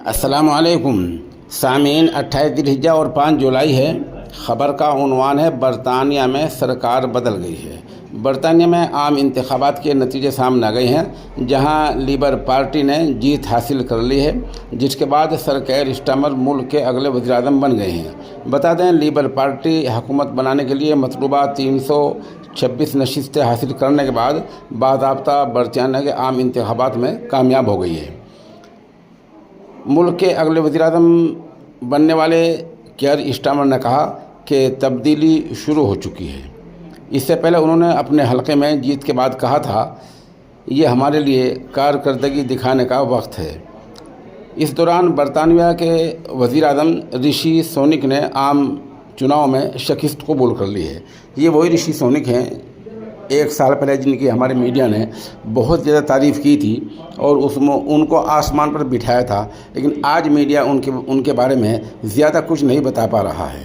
السلام علیکم سامعین، 28 ذی الحجہ اور 5 جولائی ہے۔ خبر کا عنوان ہے برطانیہ میں سرکار بدل گئی ہے۔ برطانیہ میں عام انتخابات کے نتیجے سامنے آ گئے ہیں، جہاں لیبر پارٹی نے جیت حاصل کر لی ہے، جس کے بعد سر کیئر سٹارمر ملک کے اگلے وزیر اعظم بن گئے ہیں۔ بتا دیں، لیبر پارٹی حکومت بنانے کے لیے مطلوبہ 326 نشستیں حاصل کرنے کے بعد باضابطہ برطانیہ کے عام انتخابات میں کامیاب ہو گئی ہے۔ ملک کے اگلے وزیر اعظم بننے والے کیئر سٹارمر نے کہا کہ تبدیلی شروع ہو چکی ہے۔ اس سے پہلے انہوں نے اپنے حلقے میں جیت کے بعد کہا تھا، یہ ہمارے لیے کارکردگی دکھانے کا وقت ہے۔ اس دوران برطانیہ کے وزیر اعظم رشی سونک نے عام چناؤ میں شکست قبول کر لی ہے۔ یہ وہی رشی سونک ہیں 1 سال پہلے جن کی ہمارے میڈیا نے بہت زیادہ تعریف کی تھی اور ان کو آسمان پر بٹھایا تھا، لیکن آج میڈیا ان کے بارے میں زیادہ کچھ نہیں بتا پا رہا ہے۔